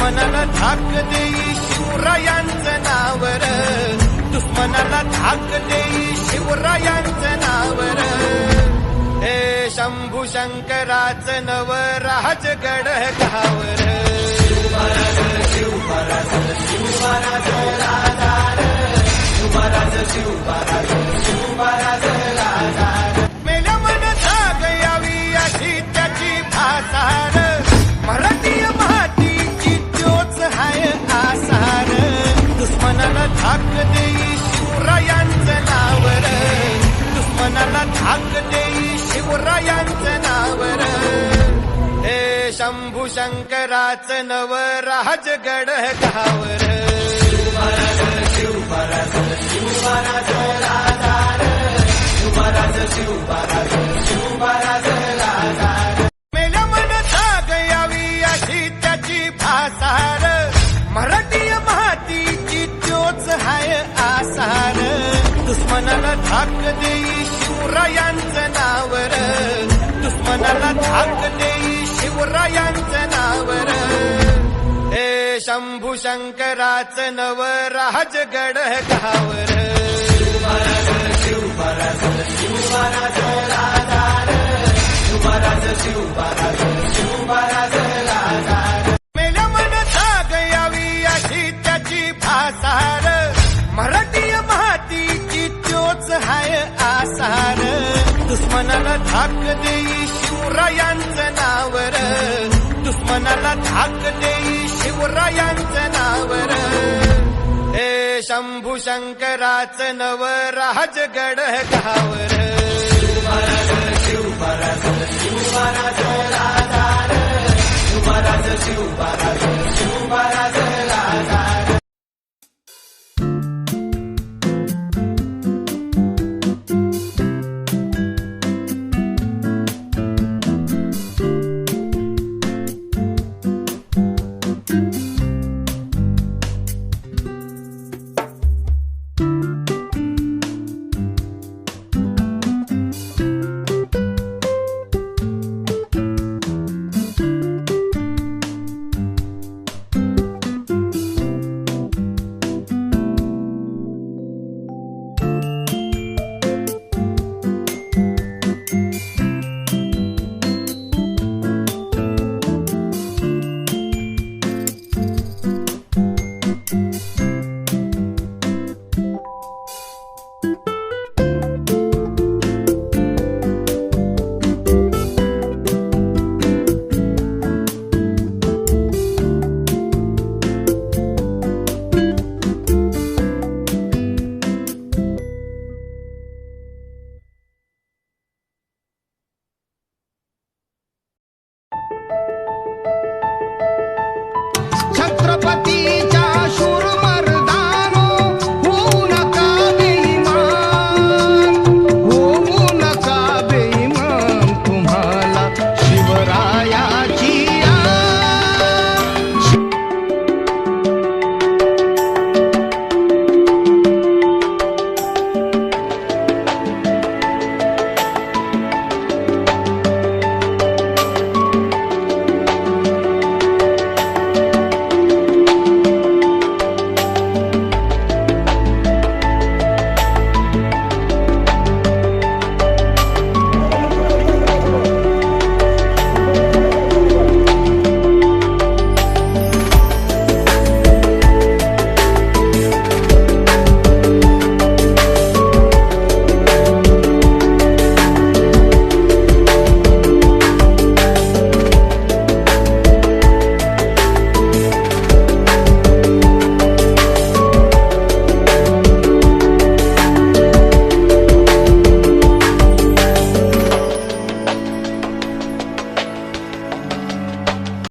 दुश्मनाला धाक देई शिवरायांचं नावर, दुश्मनाला धाक देई शिवरायांचं नावर. हे शंभू शंकराचं नव राजगड गावर. शिवराज शिवराज शिवराज राजार, शिवराज शिवराज शिवराज राजार. मेल्या मन जाग यावी अशी त्याची भासार, मराठी मातीची चोच हाय आसार. दुश्मनाला धाक देई शिवरायांचं नावर, दुश्मनाला धाक देई शिवरायांचं नावर. हे शंभू शंकराचं नव राजगड गावर. शिवराज शिवराज शिवराज राजार, शिवराज शिवराज शिवराज राजार. मेल्या मन जाग यावी अशी त्याची भासार, मराठी मातीची चोच हाय आसार. दुश्मनाला धाक देई शिवरायांचं नावर, दुश्मनाला धाक देई शिवरायांचं नावर. हे शंभू शंकराचं नव राजगड गावर. शिवराज शिवराज शिवराज राजार, शिवराज शिवराज शिवराज राजार. मेल्या मन जाग यावी अशी त्याची भासार, मराठी मातीची चोच हाय आसार. दुश्मनाला धाक देई शिवरायांचं नावर, दुश्मनाला धाक देई शिवरायांचं नावर. हे शंभू शंकराचं नव राजगड गावर. शिवराज शिवराज शिवराज राजार, शिवराज शिवराज शिवराज राजार.